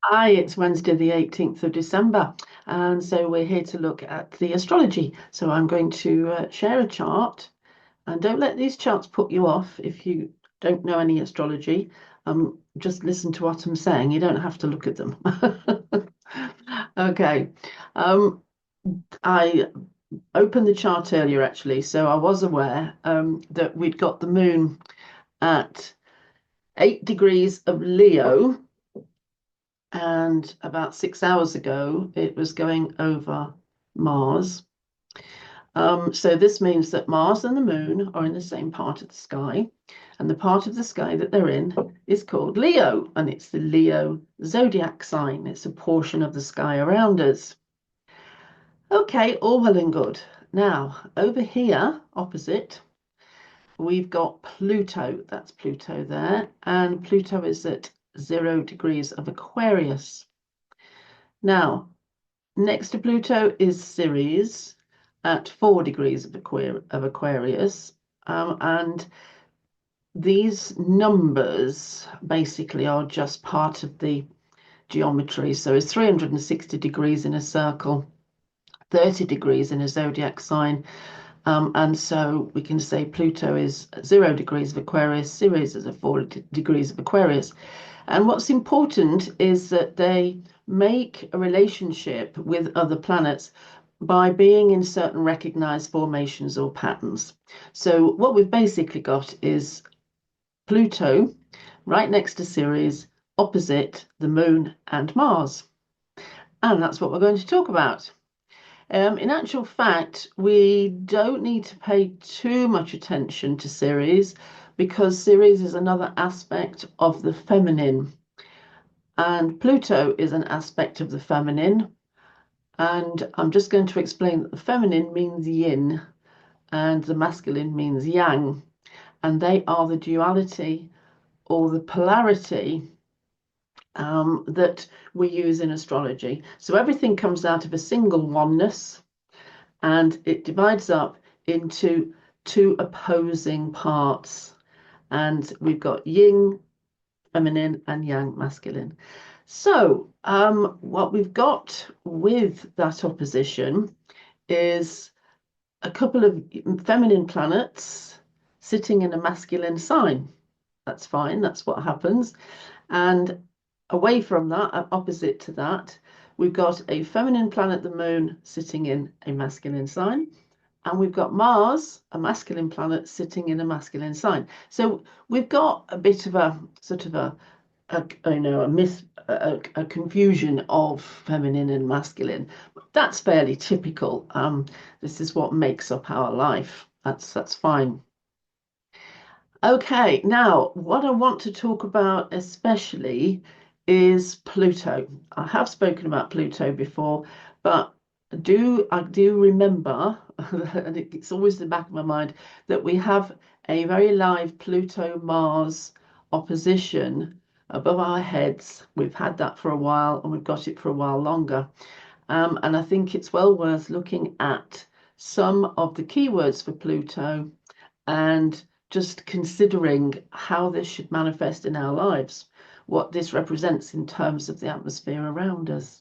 Hi, it's Wednesday, the 18th of December, and so we're here to look at the astrology. So I'm going to share a chart, and don't let these charts put you off if you don't know any astrology. Just listen to what I'm saying. You don't have to look at them. Okay. Um, I opened the chart earlier actually, so I was aware that we'd got the moon at 8 degrees of Leo. And about 6 hours ago, it was going over Mars. So this means that Mars and the moon are in the same part of the sky, and the part of the sky that they're in is called Leo, and it's the Leo zodiac sign. It's a portion of the sky around us. Okay, all well and good. Now, over here, opposite, we've got Pluto. That's Pluto there, and Pluto is at 0 degrees of Aquarius. Now, next to Pluto is Ceres at 4 degrees of Aquarius. And these numbers basically are just part of the geometry. So it's 360 degrees in a circle, 30 degrees in a zodiac sign. And so we can say Pluto is 0 degrees of Aquarius, Ceres is at 4 degrees of Aquarius. And what's important is that they make a relationship with other planets by being in certain recognized formations or patterns. So what we've basically got is Pluto right next to Ceres, opposite the Moon and Mars. And that's what we're going to talk about. In actual fact, we don't need to pay too much attention to Ceres because Ceres is another aspect of the feminine. And Pluto is an aspect of the feminine. And I'm just going to explain that the feminine means yin and the masculine means yang. And they are the duality or the polarity that we use in astrology. So everything comes out of a single oneness and it divides up into two opposing parts. And we've got yin, feminine, and yang, masculine. So, what we've got with that opposition is a couple of feminine planets sitting in a masculine sign. That's fine, that's what happens. And away from that, opposite to that, we've got a feminine planet, the moon, sitting in a masculine sign. And we've got Mars, a masculine planet, sitting in a masculine sign. So we've got a bit of a sort of a confusion of feminine and masculine. That's fairly typical. This is what makes up our life. That's fine. Okay, now what I want to talk about especially is Pluto. I have spoken about Pluto before, but I do remember, and it's always in the back of my mind, that we have a very live Pluto-Mars opposition above our heads. We've had that for a while, and we've got it for a while longer. And I think it's well worth looking at some of the keywords for Pluto and just considering how this should manifest in our lives, what this represents in terms of the atmosphere around us.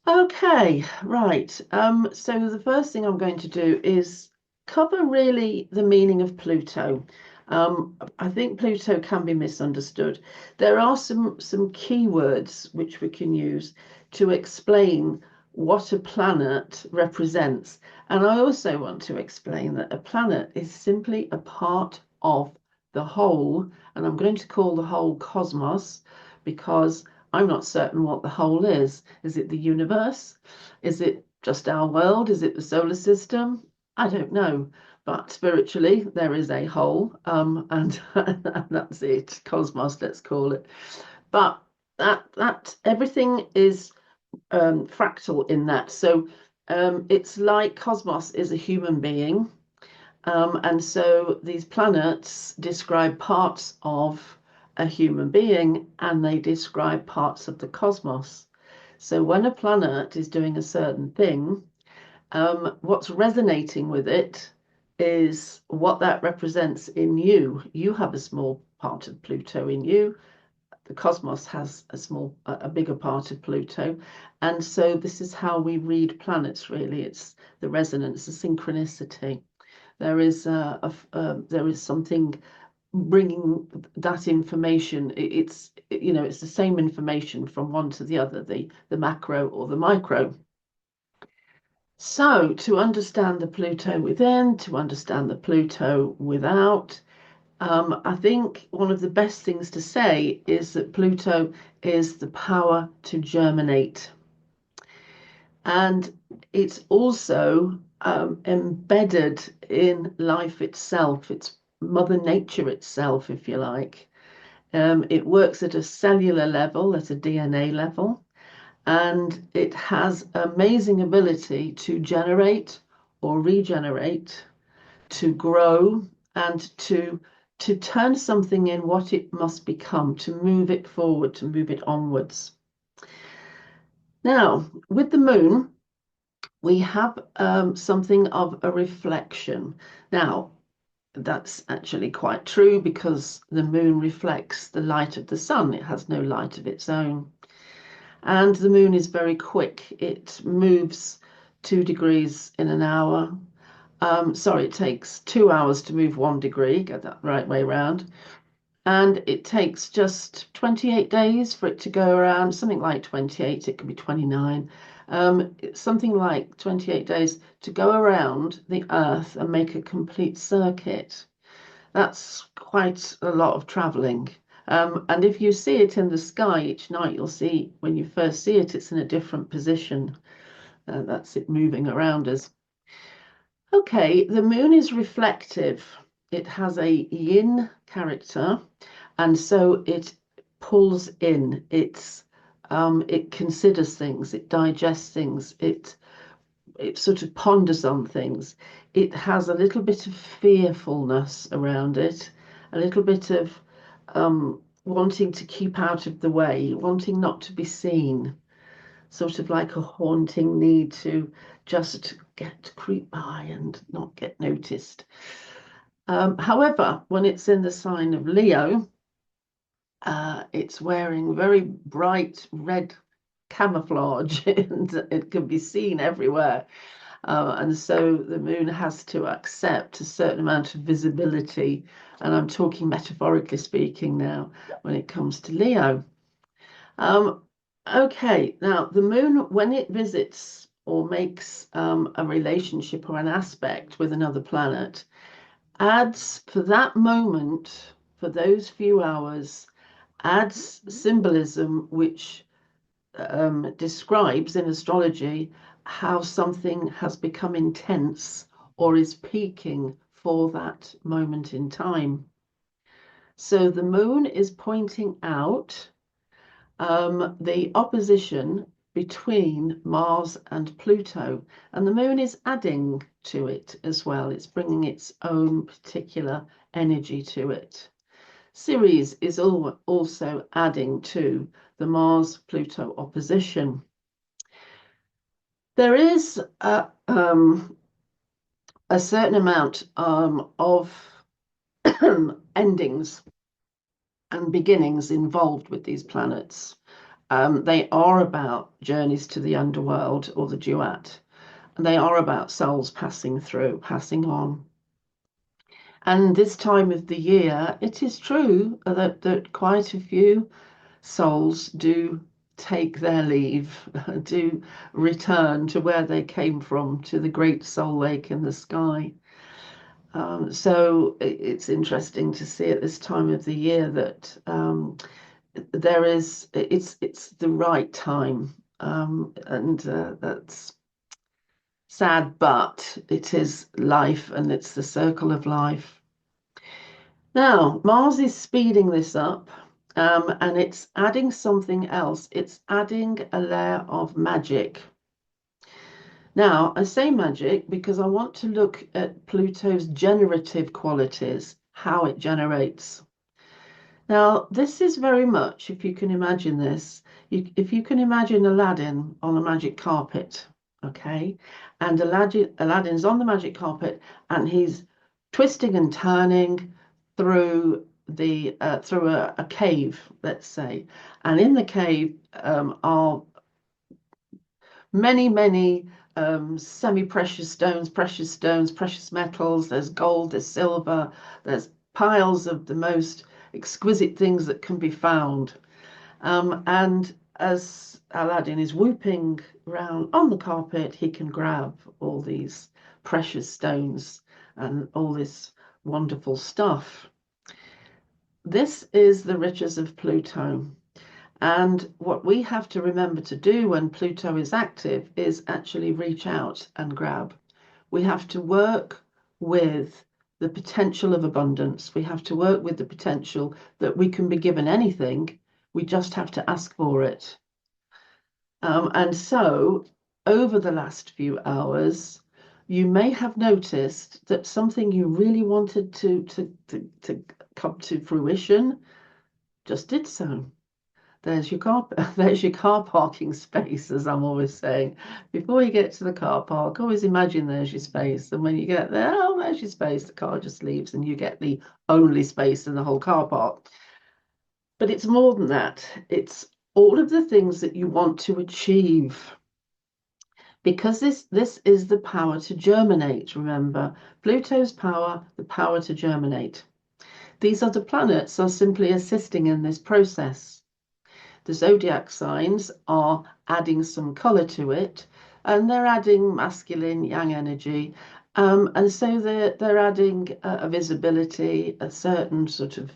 Okay, right. So the first thing I'm going to do is cover really the meaning of Pluto. I think Pluto can be misunderstood. There are some keywords which we can use to explain what a planet represents. And I also want to explain that a planet is simply a part of the whole, and I'm going to call the whole cosmos because I'm not certain what the whole is. Is it the universe? Is it just our world? Is it the solar system? I don't know. But spiritually, there is a whole, and that's it. Cosmos, let's call it. But that everything is fractal in that. So it's like Cosmos is a human being, and so these planets describe parts of a human being and they describe parts of the cosmos. So when a planet is doing a certain thing, what's resonating with it is what that represents in you. You have a small part of Pluto in you. the cosmos has a bigger part of Pluto. And so this is how we read planets, really. It's the resonance, the synchronicity. There is there is something bringing that information. It's it's the same information from one to the other, the macro or the micro. So to understand the Pluto within, to understand the Pluto without, I think one of the best things to say is that Pluto is the power to germinate. And it's also embedded in life itself. It's Mother Nature itself, if you like. It works at a cellular level, at a DNA level, and it has amazing ability to generate or regenerate, to grow, and to turn something in what it must become, to move it forward, to move it onwards. Now, with the moon, we have something of a reflection. Now, that's actually quite true because the moon reflects the light of the sun. It has no light of its own. And the moon is very quick. It moves 2 degrees in an hour. Sorry, it takes 2 hours to move 1 degree, get that right way around. And it takes just 28 days for it to go around, something like 28, it could be 29. Something like 28 days to go around the Earth and make a complete circuit. That's quite a lot of traveling. And if you see it in the sky each night, you'll see when you first see it, it's in a different position. That's it moving around us. Okay, the moon is reflective. It has a yin character, and so it pulls in. It considers things, it digests things, it sort of ponders on things. It has a little bit of fearfulness around it, a little bit of wanting to keep out of the way, wanting not to be seen, sort of like a haunting need to just creep by and not get noticed. However, when it's in the sign of Leo, it's wearing very bright red camouflage and it can be seen everywhere. And so the moon has to accept a certain amount of visibility. And I'm talking metaphorically speaking now when it comes to Leo. Okay, now the moon, when it visits or makes a relationship or an aspect with another planet, adds for that moment, for those few hours, adds symbolism which describes in astrology how something has become intense or is peaking for that moment in time. So the moon is pointing out the opposition between Mars and Pluto, and the moon is adding to it as well. It's bringing its own particular energy to it. Ceres is also adding to the Mars-Pluto opposition. There is a certain amount of endings and beginnings involved with these planets. They are about journeys to the underworld or the duat, and they are about souls passing through, passing on. And this time of the year, it is true that quite a few souls do take their leave, do return to where they came from, to the great soul lake in the sky. So it's interesting to see at this time of the year that it's the right time, and that's sad, but it is life and it's the circle of life. Now, Mars is speeding this up, and it's adding something else. It's adding a layer of magic. Now, I say magic because I want to look at Pluto's generative qualities, how it generates. Now, this is very much, if you can imagine this, if you can imagine Aladdin on a magic carpet, okay? And Aladdin's on the magic carpet and he's twisting and turning through the through a cave, let's say, and in the cave are many precious stones, precious metals. There's gold, there's silver, there's piles of the most exquisite things that can be found. And as Aladdin is whooping round on the carpet, he can grab all these precious stones and all this wonderful stuff. This is the riches of Pluto. And what we have to remember to do when Pluto is active is actually reach out and grab. We have to work with the potential of abundance. We have to work with the potential that we can be given anything. We just have to ask for it. And so, over the last few hours, you may have noticed that something you really wanted to come to fruition just did so. There's your car, there's your car parking space, as I'm always saying. Before you get to the car park, always imagine there's your space. And when you get there, oh, there's your space. The car just leaves and you get the only space in the whole car park. But it's more than that. It's all of the things that you want to achieve. Because this is the power to germinate, remember. Pluto's power, the power to germinate. These other planets are simply assisting in this process. The zodiac signs are adding some color to it, and they're adding masculine yang energy, and so they're adding a visibility, a certain sort of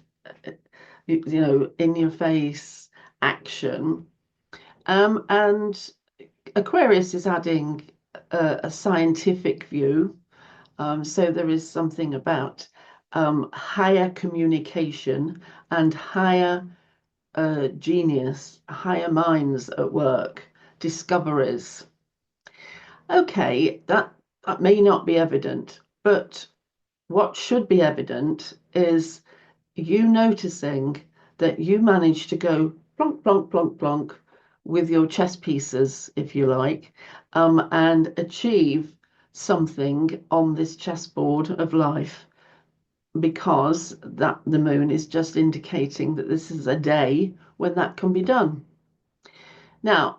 in your face action, and Aquarius is adding a scientific view. So there is something about higher communication and higher genius, higher minds at work, discoveries. Okay, that may not be evident, but what should be evident is you noticing that you managed to go plonk, plonk, plonk, plonk with your chess pieces, if you like, and achieve something on this chessboard of life because that the moon is just indicating that this is a day when that can be done. Now,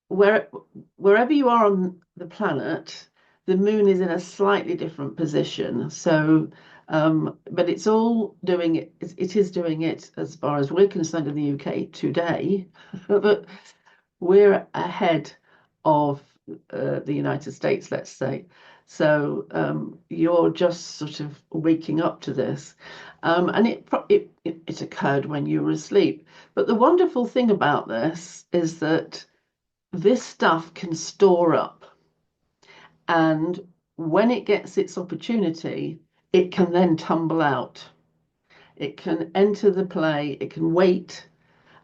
wherever you are on the planet, the moon is in a slightly different position. So, but it's all doing it. It is doing it as far as we're concerned in the UK today. But we're ahead of the United States, let's say. So you're just sort of waking up to this, and it occurred when you were asleep. But the wonderful thing about this is that this stuff can store up, and when it gets its opportunity, it can then tumble out. It can enter the play. It can wait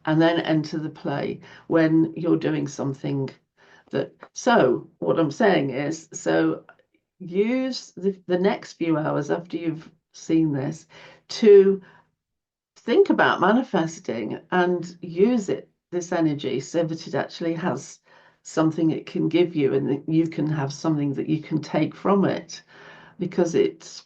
and then enter the play when you're doing something that. So what I'm saying is, so use the next few hours after you've seen this to think about manifesting and use this energy so that it actually has something it can give you and that you can have something that you can take from it because it's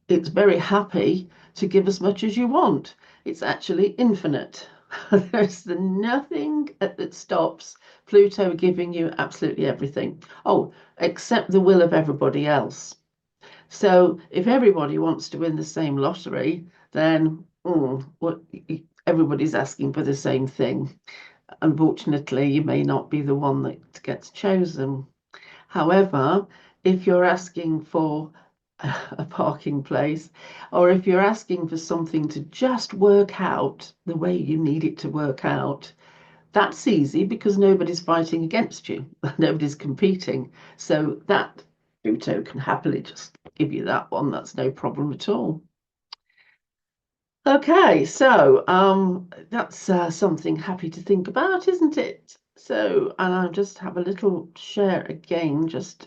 very happy to give as much as you want. It's actually infinite. There's nothing that stops Pluto giving you absolutely everything. Oh, except the will of everybody else. So if everybody wants to win the same lottery, then everybody's asking for the same thing. Unfortunately, you may not be the one that gets chosen. However, if you're asking for a parking place, or if you're asking for something to just work out the way you need it to work out, that's easy because nobody's fighting against you, nobody's competing. So that Pluto can happily just give you that one. That's no problem at all. Okay, so that's something happy to think about, isn't it? So, and I'll just have a little share again, just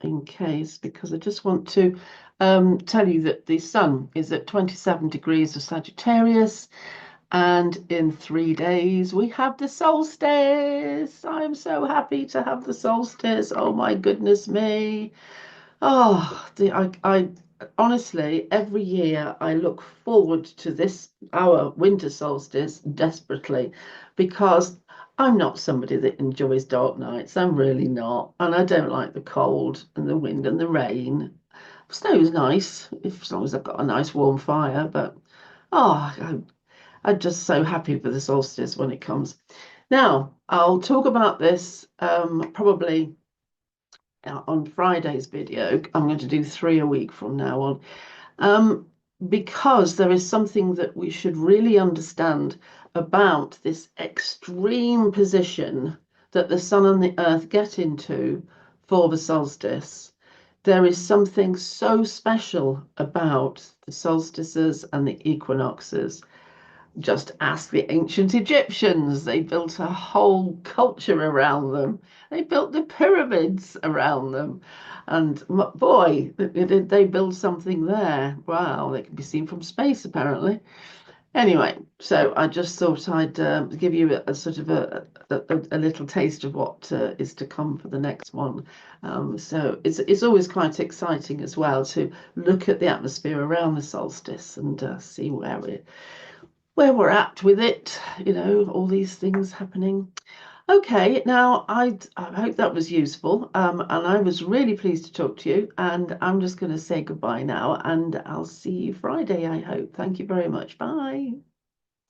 in case, because I just want to tell you that the sun is at 27 degrees of Sagittarius, and in 3 days we have the solstice. I'm so happy to have the solstice. Oh my goodness me. Oh, honestly, every year I look forward to this, our winter solstice, desperately, because I'm not somebody that enjoys dark nights. I'm really not. And I don't like the cold and the wind and the rain. Snow's nice, if as long as I've got a nice warm fire, but oh, I'm just so happy for the solstice when it comes. Now, I'll talk about this probably on Friday's video. I'm going to do 3 a week from now on, um, because there is something that we should really understand about this extreme position that the sun and the earth get into for the solstice. There is something so special about the solstices and the equinoxes. Just ask the ancient Egyptians. They built a whole culture around them. They built the pyramids around them. And boy, did they build something there. Wow, they can be seen from space, apparently. Anyway, so I just thought I'd give you a sort of a little taste of what is to come for the next one. So it's always quite exciting as well to look at the atmosphere around the solstice and see where we're at with it, all these things happening. Okay, now I hope that was useful, and I was really pleased to talk to you, and I'm just going to say goodbye now, and I'll see you Friday, I hope. Thank you very much. Bye.